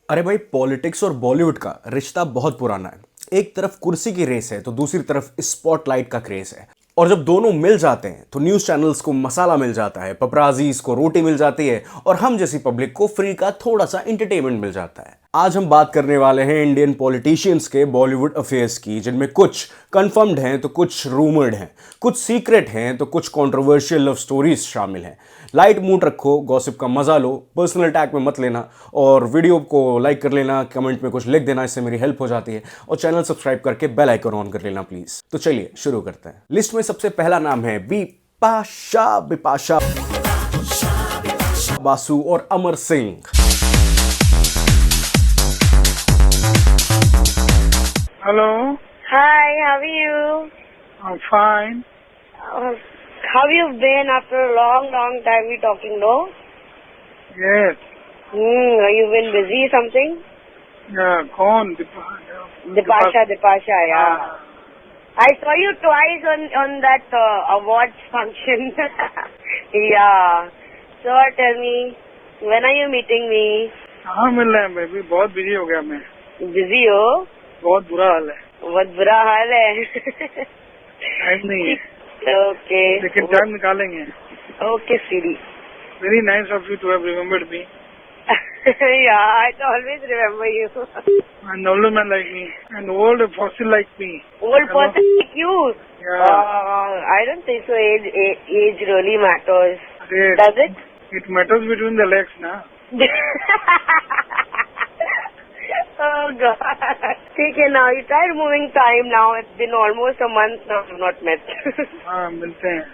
अरे भाई, पॉलिटिक्स और बॉलीवुड का रिश्ता बहुत पुराना है। एक तरफ कुर्सी की रेस है तो दूसरी तरफ स्पॉटलाइट का क्रेज है। और जब दोनों मिल जाते हैं तो न्यूज चैनल्स को मसाला मिल जाता है, पपराजीज को रोटी मिल जाती है और हम जैसी पब्लिक को फ्री का थोड़ा सा एंटरटेनमेंट मिल जाता है। आज हम बात करने वाले हैं इंडियन पॉलिटिशियंस के बॉलीवुड अफेयर्स की, जिनमें कुछ कंफर्म्ड हैं तो कुछ रूमर्ड हैं, कुछ सीक्रेट हैं तो कुछ कंट्रोवर्शियल लव स्टोरीज शामिल हैं। लाइट मूड रखो, गॉसिप का मजा लो, पर्सनल अटैक में मत लेना और वीडियो को लाइक कर लेना, कमेंट में कुछ लिख देना, इससे मेरी हेल्प हो जाती है। और चैनल सब्सक्राइब करके बेल आइकन ऑन कर लेना प्लीज। तो चलिए शुरू करते हैं। लिस्ट में सबसे पहला नाम है बिपाशा बासु और Amar Singh. Hello, Hi, how are you? I'm fine. How you been after a long time we talking, no? Yes. You been busy something? Yeah, gone. Dipasha, yeah. I saw you twice on that awards function. Yeah. So tell me, when are you meeting me? कहाँ मिल रहे हैं baby? बहुत busy हो गया मैं। Busy हो? बहुत बुरा हाल है। बहुत बुरा हाल है। टाइम नहीं है। Okay. लेकिन टाइम निकालेंगे। Okay, Siri. Very nice of you to have remembered me. Yeah, I always remember you. An older man like me, an old fossil like me. Old Hello? person like you? Yeah. I don't think so. Age really matters. Great. Does it? It matters between the legs, na? Oh God. Okay, now you try removing time now. It's been almost a month now we've not met. हाँ, मिलते हैं।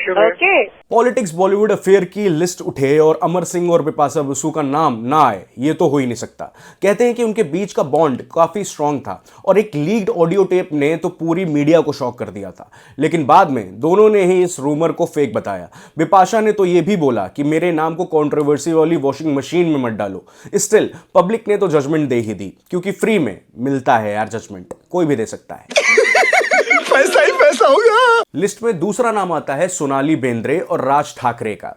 Okay. Politics Bollywood affair की list उठे और अमर सिंह और बिपाशा बसु का नाम ना आए, ये तो हो ही नहीं सकता। कहते हैं कि उनके बीच का बॉन्ड काफी स्ट्रांग था और एक लीक्ड ऑडियो टेप ने तो पूरी मीडिया को शॉक कर दिया था। लेकिन बाद में दोनों ने ही इस रूमर को फेक बताया। बिपाशा ने तो ये भी बोला कि मेरे नाम को कंट्रोवर्सी वाली वॉशिंग मशीन में मत डालो। स्टिल पब्लिक ने तो जजमेंट दे ही दी, क्योंकि फ्री में मिलता है यार जजमेंट, कोई भी दे सकता है। पैसा ही पैसा होगा। लिस्ट में दूसरा नाम आता है सोनाली बेंद्रे और राज ठाकरे का।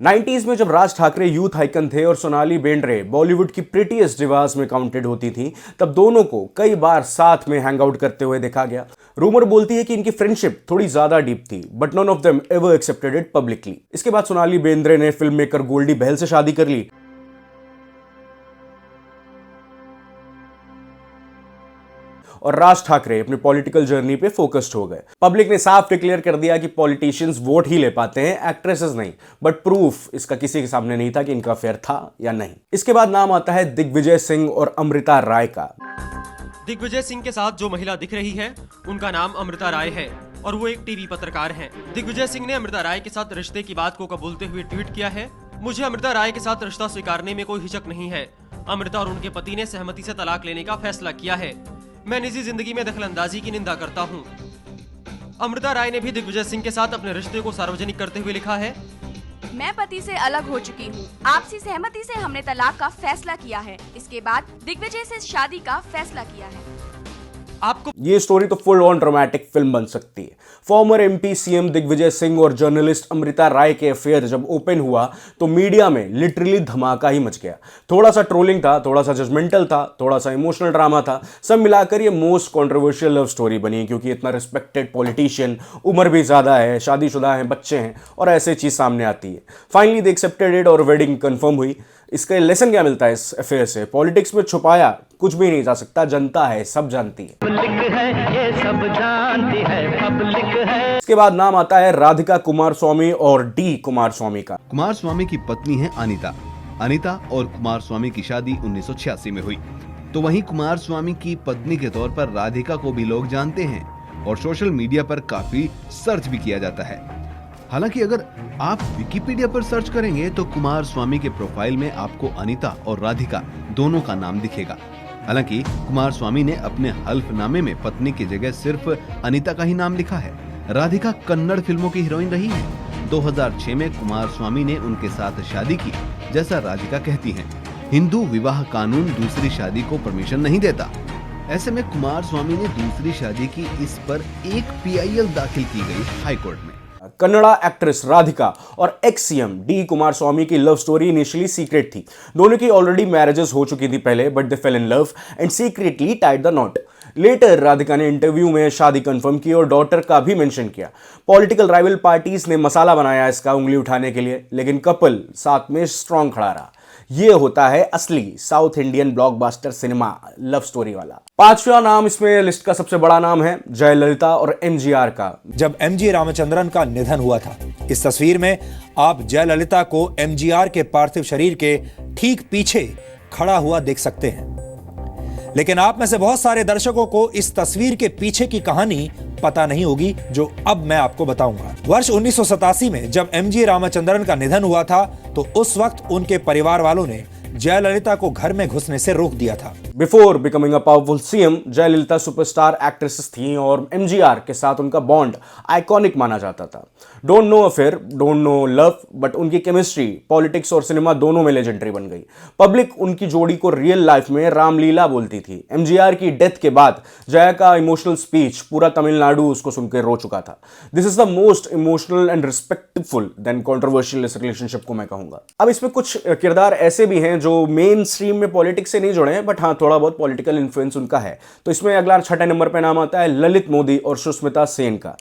नाइन्टीज में जब राज ठाकरे यूथ आइकन थे और सोनाली बेंद्रे बॉलीवुड की प्रिटीएस्ट डिवास में काउंटेड होती थी, तब दोनों को कई बार साथ में हैंग आउट करते हुए देखा गया। रूमर बोलती है कि इनकी फ्रेंडशिप थोड़ी ज्यादा डीप थी, but none of them ever accepted it publicly. इसके बाद सोनाली बेंद्रे ने फिल्म मेकर गोल्डी बहल से शादी कर ली और राज ठाकरे अपनी पॉलिटिकल जर्नी पे फोकस्ड हो गए। पब्लिक ने साफ डिक्लेयर कर दिया कि पॉलिटिशियंस वोट ही ले पाते हैं, एक्ट्रेसेस नहीं। बट प्रूफ इसका किसी के सामने नहीं था कि इनका अफेयर था या नहीं। इसके बाद नाम आता है दिग्विजय सिंह और अमृता राय का। दिग्विजय सिंह के साथ जो महिला दिख रही है उनका नाम अमृता राय है और वो एक टीवी पत्रकार हैं। दिग्विजय सिंह ने अमृता राय के साथ रिश्ते की बात को कबूलते हुए ट्वीट किया है, मुझे अमृता राय के साथ रिश्ता स्वीकारने में कोई हिचक नहीं है। अमृता और उनके पति ने सहमति से तलाक लेने का फैसला किया है। मैं निजी जिंदगी में दखलंदाजी की निंदा करता हूं। अमृता राय ने भी दिग्विजय सिंह के साथ अपने रिश्ते को सार्वजनिक करते हुए लिखा है, मैं पति से अलग हो चुकी हूँ। आपसी सहमति से हमने तलाक का फैसला किया है। इसके बाद दिग्विजय से शादी का फैसला किया है। आपको ये स्टोरी तो फुल ऑन ड्रामेटिक फिल्म बन सकती है। Former MP CM Digvijaya Singh और जर्नलिस्ट अमृता राय के अफेयर जब ओपन हुआ तो मीडिया में लिटरली धमाका ही मच गया। थोड़ा सा ट्रोलिंग था, थोड़ा सा जजमेंटल था, थोड़ा सा इमोशनल ड्रामा था। सब मिलाकर ये मोस्ट कंट्रोवर्शियल लव स्टोरी बनी, क्योंकि इतना रिस्पेक्टेड पॉलिटिशियन, उम्र भी ज्यादा है, शादीशुदा है, बच्चे हैं और ऐसे चीज सामने आती है। फाइनली दे एक्सेप्टेड इट और वेडिंग कंफर्म हुई। इसका लेसन क्या मिलता है इस अफेयर से? पॉलिटिक्स में छुपाया कुछ भी नहीं जा सकता, जनता है, सब जानती है। पब्लिक है, ये सब जानती है, पब्लिक है। इसके बाद नाम आता है राधिका कुमारस्वामी और डी कुमारस्वामी का। कुमारस्वामी की पत्नी है अनीता और कुमारस्वामी की शादी 1986 में हुई। तो वहीं कुमारस्वामी की पत्नी के तौर पर राधिका को भी लोग जानते हैं और सोशल मीडिया पर काफी सर्च भी किया जाता है। हालांकि अगर आप विकिपीडिया पर सर्च करेंगे तो कुमारस्वामी के प्रोफाइल में आपको अनीता और राधिका दोनों का नाम दिखेगा। हालांकि कुमारस्वामी ने अपने हल्फनामे में पत्नी की जगह सिर्फ अनीता का ही नाम लिखा है। राधिका कन्नड़ फिल्मों की हीरोइन रही है। 2006 में कुमारस्वामी ने उनके साथ शादी की, जैसा राधिका कहती हैं। हिंदू विवाह कानून दूसरी शादी को परमिशन नहीं देता। ऐसे में कुमार स्वामी ने दूसरी शादी की इस पर एक PIL दाखिल की गई हाई कोर्ट में। कन्नड़ा एक्ट्रेस राधिका और एक्स सीएम डी कुमार स्वामी की लव स्टोरी इनिशियली सीक्रेट थी। दोनों की ऑलरेडी मैरिजेस हो चुकी थी पहले, but they fell in love and secretly tied the knot. Later Radhika ने इंटरव्यू में शादी कंफर्म की और डॉटर का भी मेंशन किया। पॉलिटिकल राइवल पार्टीज ने मसाला बनाया इसका उंगली उठाने के लिए, लेकिन कपल साथ में स्ट्रांग खड़ा रहा। ये होता है असली south Indian blockbuster cinema love story वाला। पांचवा नाम इसमें लिस्ट का सबसे बड़ा नाम है जयललिता और MGR का। जब MG रामचंद्रन का निधन हुआ था, इस तस्वीर में आप जयललिता को MGR के पार्थिव शरीर के ठीक पीछे खड़ा हुआ देख सकते हैं। लेकिन आप में से बहुत सारे दर्शकों को इस तस्वीर के पीछे की कहानी पता नहीं होगी, जो अब मैं आपको बताऊंगा। वर्ष 1987 में जब MG रामचंद्रन का निधन हुआ था, तो उस वक्त उनके परिवार वालों ने जयललिता को घर में घुसने से रोक दिया था। Before becoming a powerful CM, Jayalalithaa superstar actresses थी और MGR के साथ उनका बॉन्ड आइकॉनिक माना जाता था। Don't know affair, don't know love, but उनकी केमिस्ट्री पॉलिटिक्स और सिनेमा दोनों में लेजेंडरी बन गई। पब्लिक उनकी जोड़ी को रियल लाइफ में रामलीला बोलती थी। MGR की डेथ के बाद जया का इमोशनल स्पीच पूरा तमिलनाडु उसको सुनकर रो चुका था। This is the most emotional and respectful then controversial इस रिलेशनशिप को मैं कहूंगा। अब इसमें कुछ किरदार ऐसे भी हैं जो मेन स्ट्रीम में पॉलिटिक्स से नहीं जुड़े हैं, बट हाँ थोड़ा बहुत पॉलिटिकल इन्फ्लुएंस उनका है। तो इसमें अगला 6 नंबर पे नाम आता है ललित मोदी और सुष्मिता सेन का।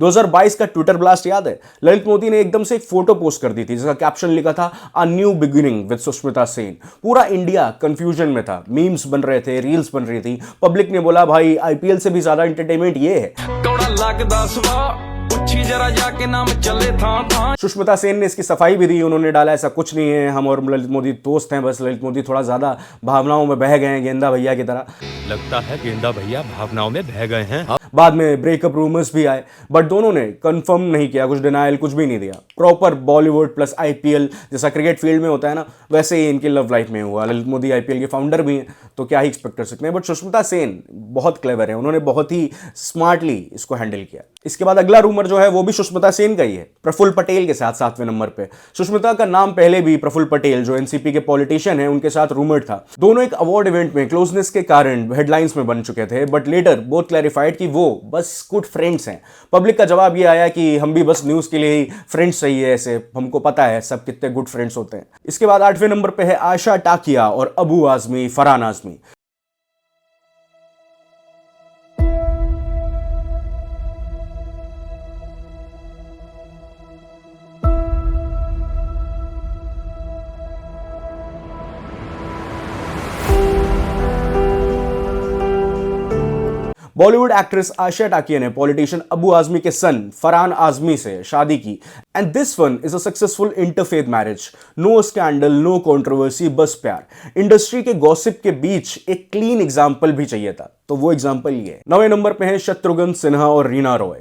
दो 2022 का ट्विटर ब्लास्ट याद है? ललित मोदी ने एकदम से एक फोटो पोस्ट कर दी थी जिसका कैप्शन लिखा था a new beginning with Sushmita Sen. पूरा इंडिया कंफ्यूजन में था, मीम्स बन रहे थे, रील्स बन रही थी। पब्लिक ने बोला भाई IPL से भी ज्यादा एंटरटेनमेंट ये है। सुष्मिता सेन ने इसकी सफाई भी दी, उन्होंने डाला ऐसा कुछ नहीं है, हम और ललित मोदी दोस्त हैं, बस ललित मोदी थोड़ा ज्यादा भावनाओं में बह गए हैं गेंदा भैया की तरह। लगता है गेंदा भैया भावनाओं में बह गए हैं। बाद में ब्रेकअप रूमर्स भी आए, बट दोनों ने कंफर्म नहीं किया, कुछ डिनायल कुछ भी नहीं दिया। प्रॉपर बॉलीवुड प्लस IPL जैसा क्रिकेट फील्ड में होता है ना, वैसे ही इनकी लव लाइफ में हुआ। ललित मोदी IPL के फाउंडर भी हैं, तो क्या ही एक्सपेक्ट कर सकते हैं। बट सुष्मिता सेन बहुत क्लेवर है, उन्होंने बहुत ही स्मार्टली इसको हैंडल किया। इसके बाद अगला रूमर जो है वो भी सुष्मिता सेन का ही है, प्रफुल्ल पटेल के साथ 7वें नंबर पे। सुष्मिता का नाम पहले भी प्रफुल्ल पटेल जो NCP के पॉलिटिशियन हैं उनके साथ रूमर्ड था। दोनों एक अवार्ड इवेंट में क्लोजनेस के कारण हेडलाइंस में बन चुके थे, बट लेटर बोथ क्लैरिफाइड कि वो बस गुड फ्रेंड्स हैं। पब्लिक का जवाब ये आया कि हम भी बस न्यूज के लिए ही फ्रेंड्स चाहिए, ऐसे हमको पता है सब कितने गुड फ्रेंड्स होते हैं। इसके बाद 8वें नंबर पे है आयशा टाकिया और अबू आजमी, फरहान आजमी। बॉलीवुड एक्ट्रेस आयशा टाकिया ने पॉलिटिशियन अबू आजमी के सन फरहान आजमी से शादी की, and this one is a successful interfaith marriage. No scandal, no controversy, बस प्यार। इंडस्ट्री के गॉसिप के बीच एक क्लीन एग्जाम्पल भी चाहिए था, तो वो एग्जाम्पल ये है। 9वें नंबर पे है शत्रुघ्न सिन्हा और रीना रॉय।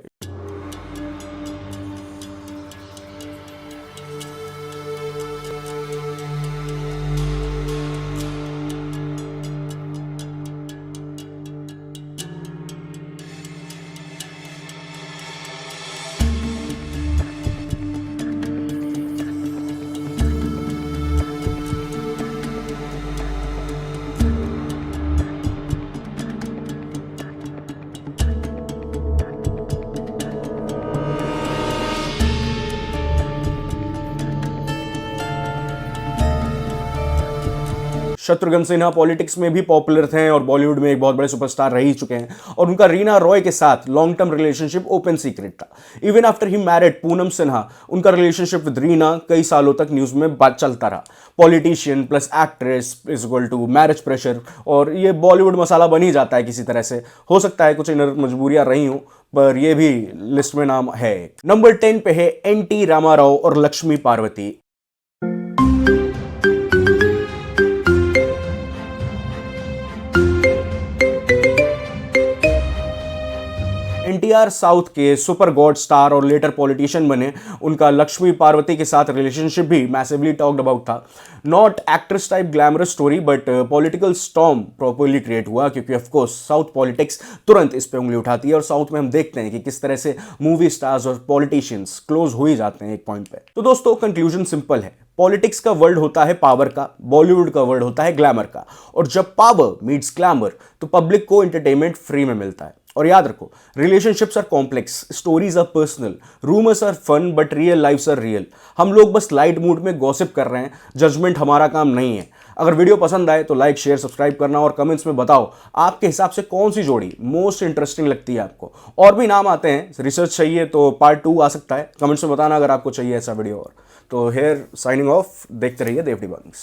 शत्रुघ्न सिन्हा पॉलिटिक्स में भी पॉपुलर थे और बॉलीवुड में एक बहुत बड़े सुपरस्टार रह ही चुके हैं, और उनका रीना रॉय के साथ long term relationship open secret था। Even after he married Poonam Sinha, उनका रिलेशनशिप विद रीना कई सालों तक न्यूज में बात चलता रहा। Politician plus actress is equal to marriage pressure, और ये बॉलीवुड मसाला बन ही जाता है किसी तरह से। हो सकता है कुछ इनर मजबूरियां रही हूं, पर ये भी लिस्ट में नाम है। नंबर 10 पे है NT रामाराव और Lakshmi Parvati. NTR NTR south के सुपर गॉड स्टार और लेटर पॉलिटिशियन बने, उनका लक्ष्मी पार्वती के साथ रिलेशनशिप भी मैसिवली टॉक्ड अबाउट था। Not actress type glamorous story but political storm properly create हुआ, क्योंकि ऑफ कोर्स साउथ पॉलिटिक्स तुरंत इस पे उंगली उठाती है और साउथ में हम देखते हैं कि किस तरह से मूवी स्टार्स और पॉलिटिशियंस क्लोज हो ही जाते हैं एक पॉइंट पे। तो दोस्तों कंक्लूजन सिंपल है, पॉलिटिक्स का वर्ल्ड होता है पावर का, बॉलीवुड का वर्ल्ड होता है ग्लैमर का, और जब पावर मीट्स ग्लैमर तो पब्लिक को एंटरटेनमेंट फ्री में मिलता है। और याद रखो, relationships are complex, stories are personal, rumours are fun but real lifes are real. हम लोग बस लाइट मूड में गॉसिप कर रहे हैं, जजमेंट हमारा काम नहीं है। अगर वीडियो पसंद आए तो लाइक शेयर सब्सक्राइब करना और कमेंट्स में बताओ आपके हिसाब से कौन सी जोड़ी मोस्ट इंटरेस्टिंग लगती है आपको। और भी नाम आते हैं, रिसर्च चाहिए तो पार्ट 2 आ सकता है, कमेंट्स में बताना अगर आपको चाहिए ऐसा वीडियो और। तो हेयर साइनिंग ऑफ, देखते रहिए देवटी बंग्स।